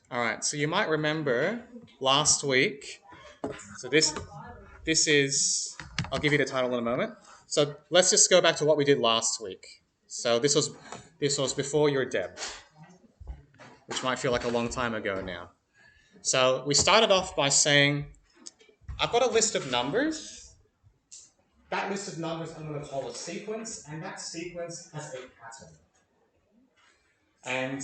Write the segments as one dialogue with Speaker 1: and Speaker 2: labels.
Speaker 1: All right, so you might remember last week. So this is, I'll give you the title in a moment. So let's just go back to what we did last week. So this was before your Deb, which might feel like a long time ago now. So we started off by saying, I've got a list of numbers. That list of numbers I'm going to call a sequence, and that sequence has a pattern. And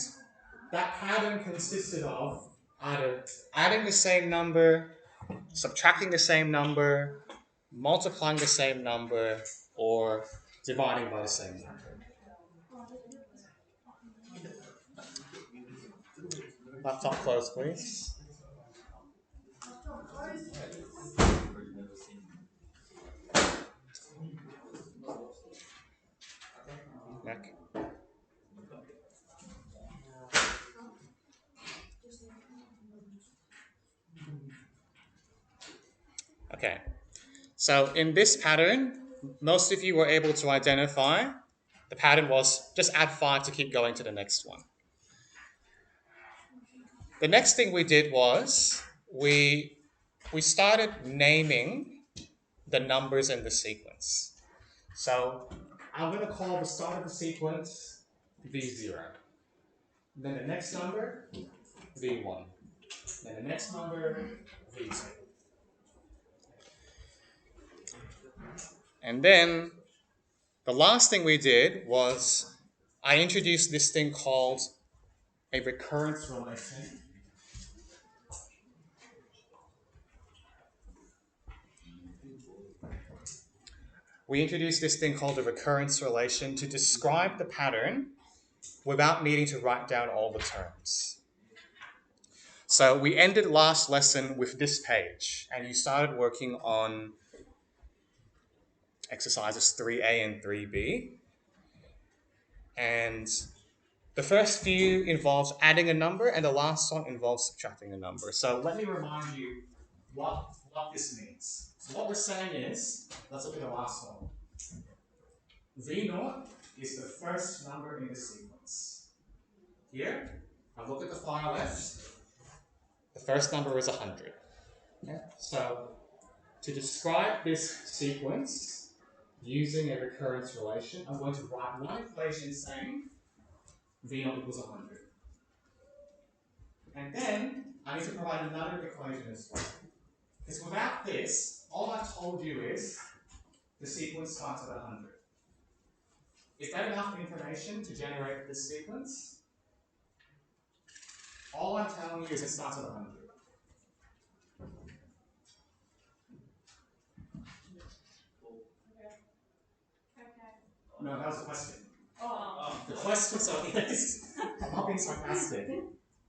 Speaker 1: that pattern consisted of either adding the same number, subtracting the same number, multiplying the same number, or dividing by the same number. Laptop closed, please. Mac. Okay. So in this pattern, most of you were able to identify the pattern was just add 5 to keep going to the next one. The next thing we did was we started naming the numbers in the sequence. So I'm going to call the start of the sequence V0. Then the next number, V1. Then the next number, V2. And then the last thing we did was I introduced this thing called a recurrence relation. We introduced this thing called a recurrence relation to describe the pattern without needing to write down all the terms. So we ended last lesson with this page, and you started working on exercises 3A and 3B. And the first few involves adding a number, and the last one involves subtracting a number. So let me remind you what this means. So what we're saying is, let's look at the last one. V0 is the first number in the sequence. Here, I look at the far left. The first number is 100. Okay? So to describe this sequence using a recurrence relation, I'm going to write one equation saying V0 equals 100. And then I need to provide another equation as well. Because without this, all I've told you is the sequence starts at 100. Is that enough information to generate this sequence? All I'm telling you is it starts at 100. No, that was the question. The question, so yes, I'm not being sarcastic,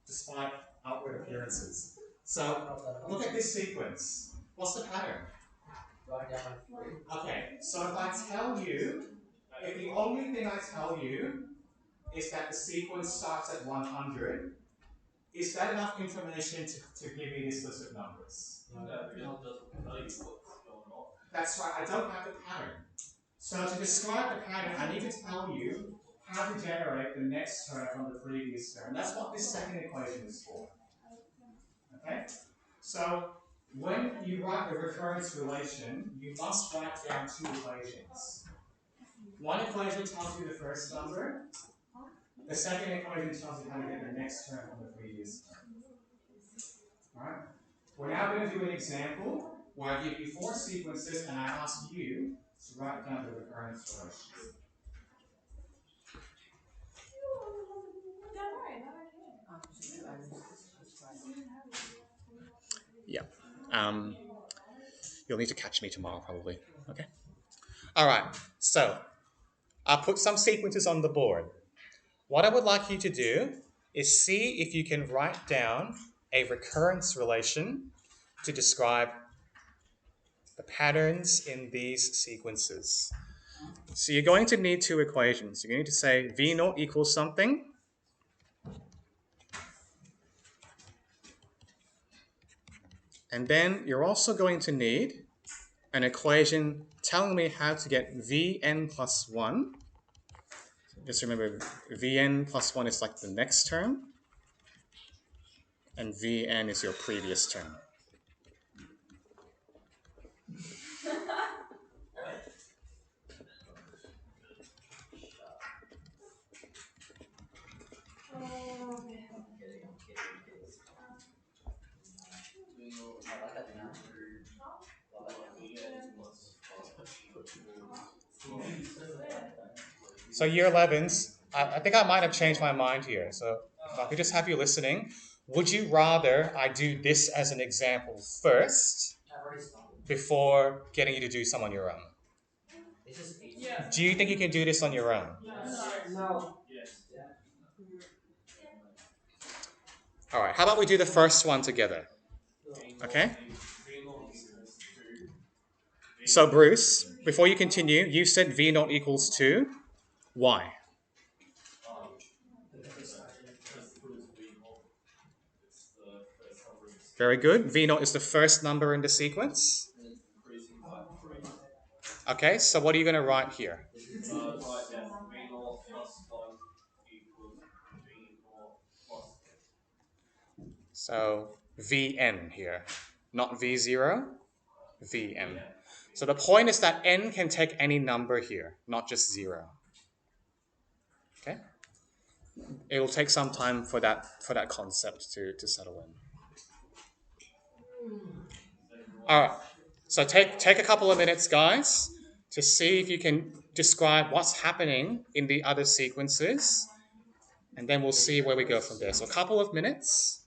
Speaker 1: despite outward appearances. So, look at this sequence. What's the pattern? Okay, so if I tell you, if the only thing I tell you is that the sequence starts at 100, is that enough information to give me this list of numbers? That's right, I don't have the pattern. So to describe the pattern, I need to tell you how to generate the next term from the previous term. That's what this second equation is for. Okay? So when you write the recurrence relation, you must write down two equations. One equation tells you the first number. The second equation tells you how to get the next term from the previous term. Alright? We're now going to do an example where I give you four sequences and I ask you to write down the recurrence relation. Yeah. You'll need to catch me tomorrow probably. Okay? Alright, so I'll put some sequences on the board. What I would like you to do is see if you can write down a recurrence relation to describe the patterns in these sequences. So you're going to need two equations. You're going to say V0 equals something. And then you're also going to need an equation telling me how to get Vn plus 1. Just remember, Vn plus 1 is like the next term. and Vn is your previous term. So year 11s, I think I might have changed my mind here. So if I could just have you listening, would you rather I do this as an example first before getting you to do some on your own? Do you think you can do this on your own? All right, how about we do the first one together? Okay? So Bruce, before you continue, you said V naught equals 2. Why? Very good. V naught is the first number in the sequence. Okay, so what are you going to write here? So Vn here, not V0, Vn. So the point is that n can take any number here, not just 0. Okay? It will take some time for that concept to settle in. All right. So take a couple of minutes, guys, to see if you can describe what's happening in the other sequences, and then we'll see where we go from there. So a couple of minutes.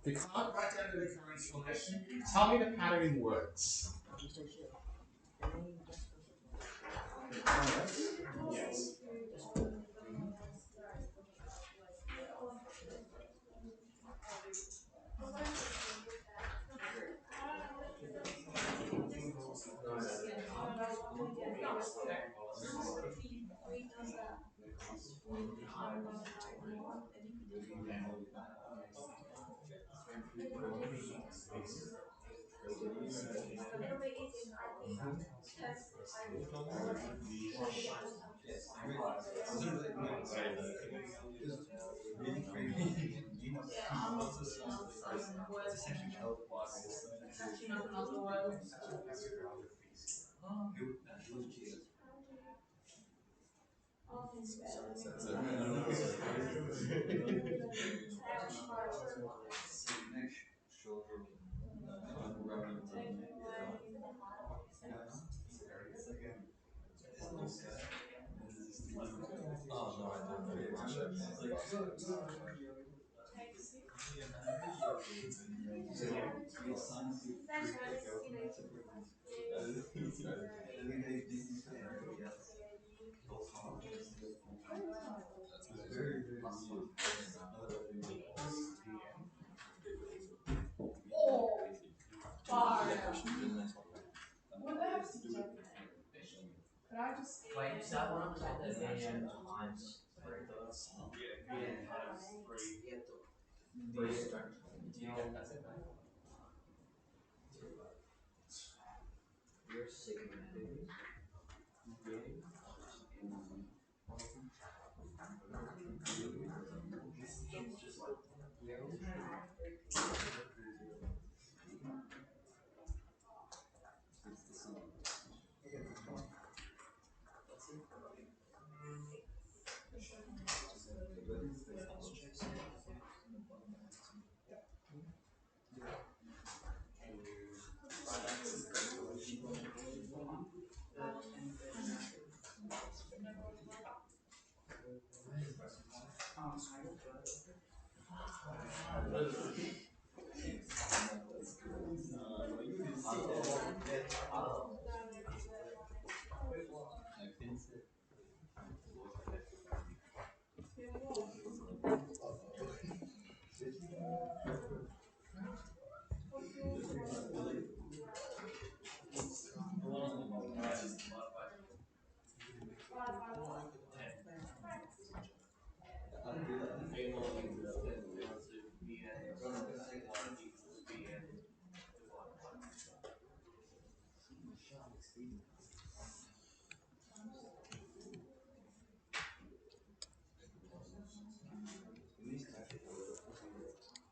Speaker 1: You can't write down the recurrence relation. Tell me the pattern in words. Yes.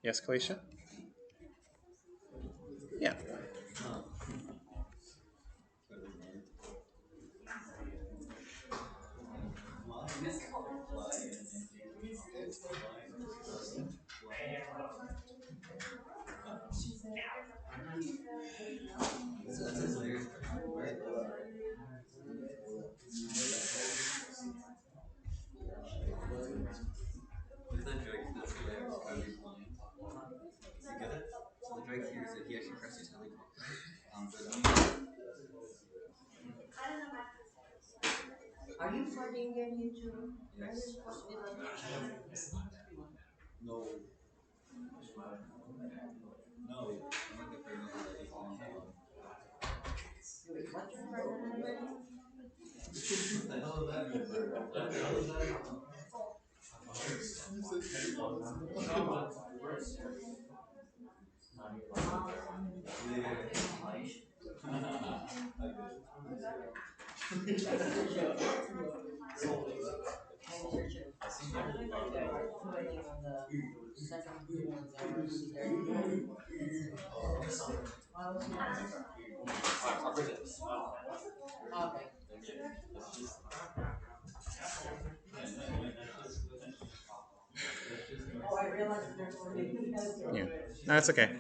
Speaker 1: Yes, Kalisha? Yeah. Yeah. No, that's okay.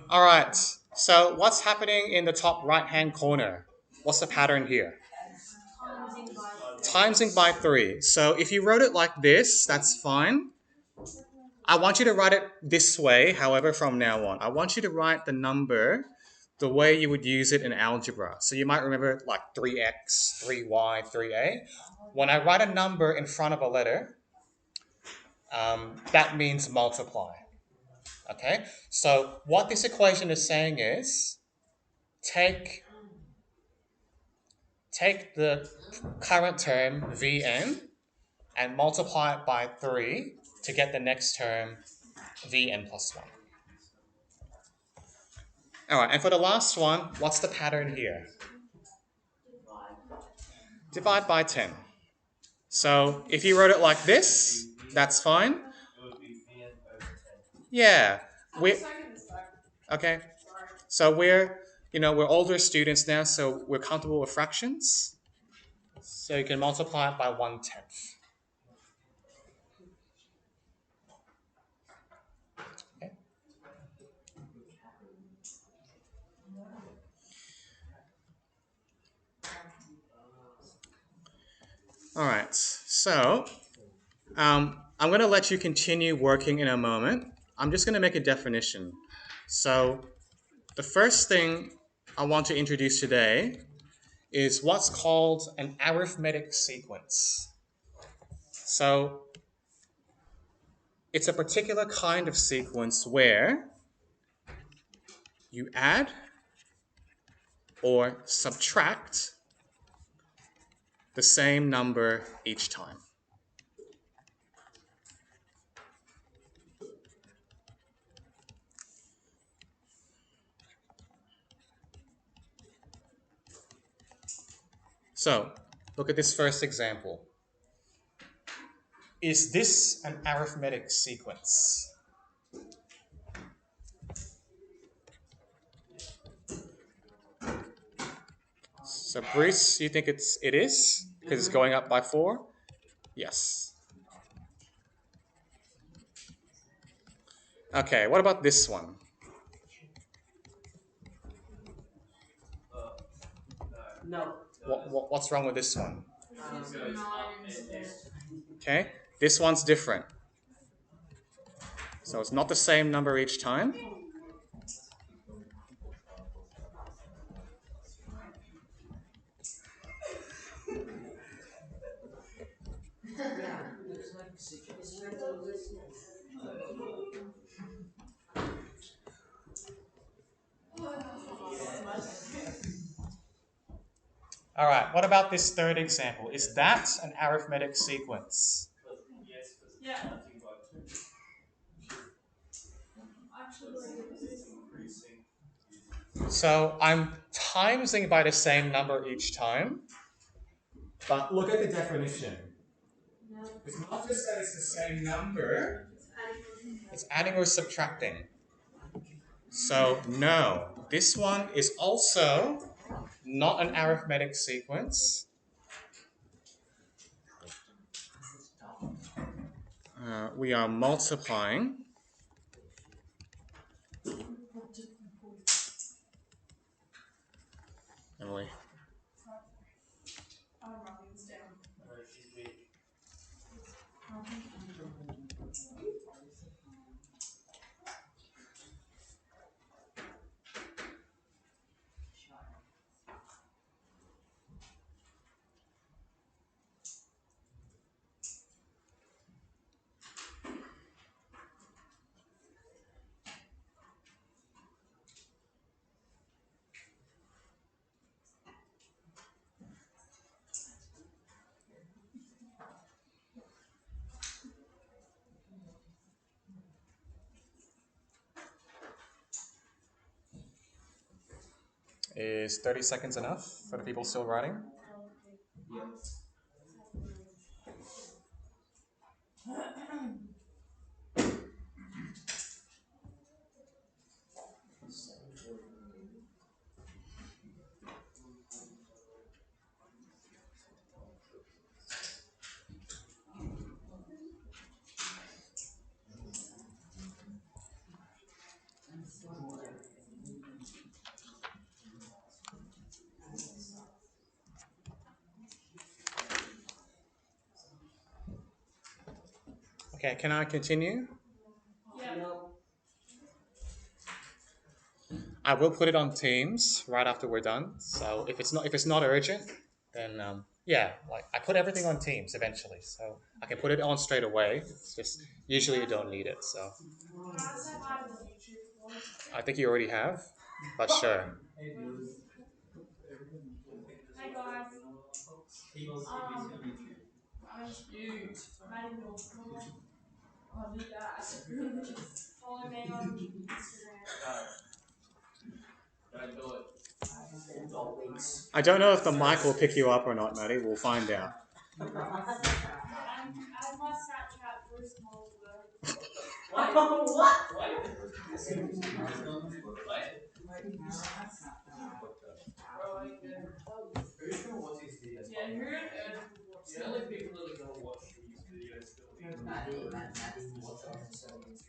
Speaker 1: All right. So what's happening in the top right-hand corner? What's the pattern here? Timesing by 3. So if you wrote it like this, that's fine. I want you to write it this way, however, from now on. I want you to write the number the way you would use it in algebra. So you might remember like 3x, 3y, 3a. When I write a number in front of a letter, that means multiply. Okay? So what this equation is saying is take the current term Vn and multiply it by 3 to get the next term Vn plus 1. All right, and for the last one, what's the pattern here? Divide by 10. So if you wrote it like this, that's fine. Yeah. Okay. So we're older students now, so we're comfortable with fractions. So you can multiply it by 1/10. Okay. All right. So I'm going to let you continue working in a moment. I'm just going to make a definition. So the first thing I want to introduce today is what's called an arithmetic sequence. So it's a particular kind of sequence where you add or subtract the same number each time. So look at this first example. Is this an arithmetic sequence? So Bruce, you think it is? Because it's going up by 4? Yes. Okay, what about this one?
Speaker 2: No.
Speaker 1: What's wrong with this one? Okay, this one's different. So it's not the same number each time. All right, what about this third example? Is that an arithmetic sequence? So I'm timesing by the same number each time. But look at the definition. It's not just that it's the same number, It's adding or subtracting. So no, this one is also not an arithmetic sequence. We are multiplying. Emily. Is 30 seconds enough for the people still writing? Okay, can I continue? I will put it on Teams right after we're done. So if it's not urgent, then yeah, like I put everything on Teams eventually, so I can put it on straight away. It's just usually you don't need it, so I think you already have, but sure.
Speaker 2: Hey guys, I'm cute. Maddie Northmore. I'll do that. Follow me on Instagram.
Speaker 1: I don't know if the mic will pick you up or not, Maddie. We'll find out.
Speaker 2: Add my Snapchat for small words. Yeah, who on earth would watch that? The only people that are going to watch these videos still be Maddie watch on 70s.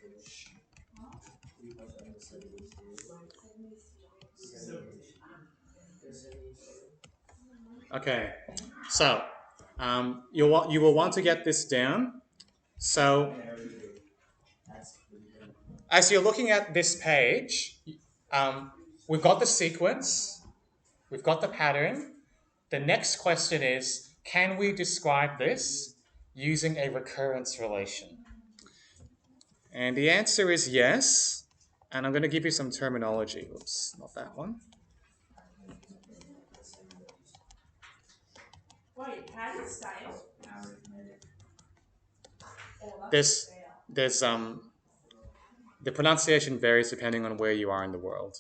Speaker 1: Okay, so you will want to get this down. So as you're looking at this page, we've got the sequence, we've got the pattern. The next question is, can we describe this using a recurrence relation? And the answer is yes. And I'm going to give you some terminology. Oops, not that one.
Speaker 2: Wait, how do you say it?
Speaker 1: There's the pronunciation varies depending on where you are in the world.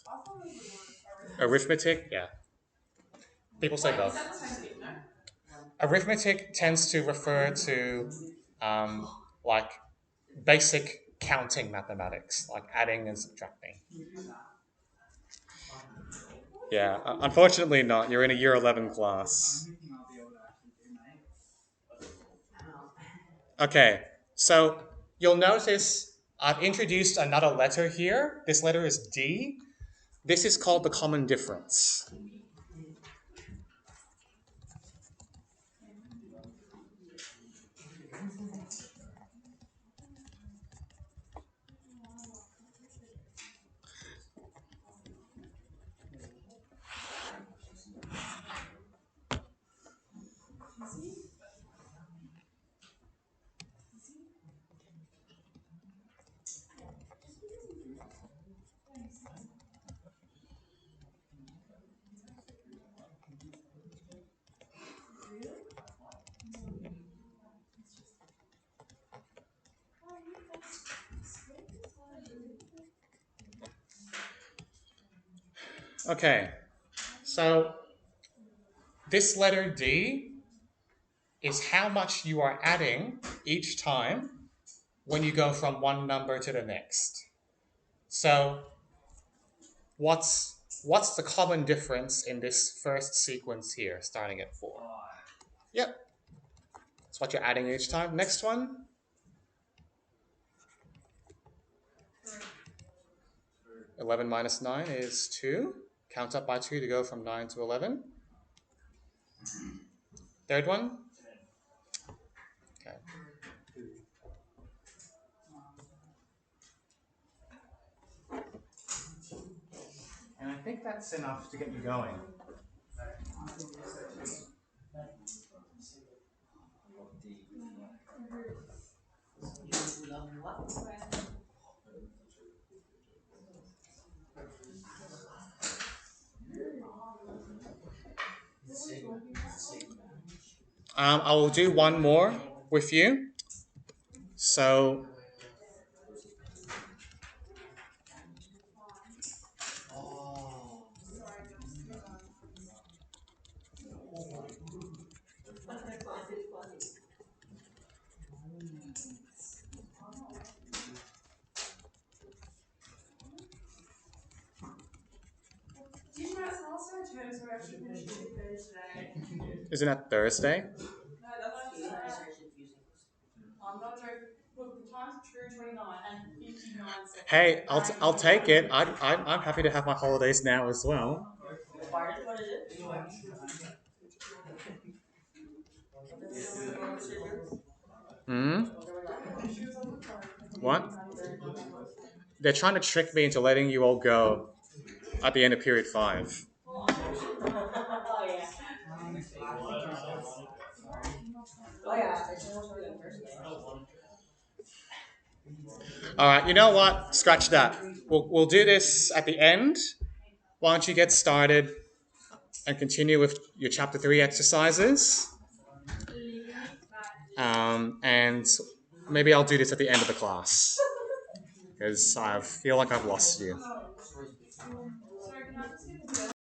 Speaker 1: Arithmetic, yeah. People say both. Arithmetic tends to refer to like basic counting mathematics, like adding and subtracting. Yeah, unfortunately not. You're in a year 11 class. Okay, so you'll notice I've introduced another letter here. This letter is D. This is called the common difference. Okay, so this letter D is how much you are adding each time when you go from one number to the next. So what's the common difference in this first sequence here, starting at 4? Yep, that's what you're adding each time. Next one. 11 minus 9 is 2. Count up by 2 to go from 9 to 11. Third one. Okay. And I think that's enough to get you going. I will do one more with you. So isn't that Thursday? Hey, I'll take it. I'm happy to have my holidays now as well. Hmm? What? They're trying to trick me into letting you all go at the end of period 5. All right, you know what? Scratch that. We'll do this at the end. Why don't you get started and continue with your chapter 3 exercises? And maybe I'll do this at the end of the class because I feel like I've lost you.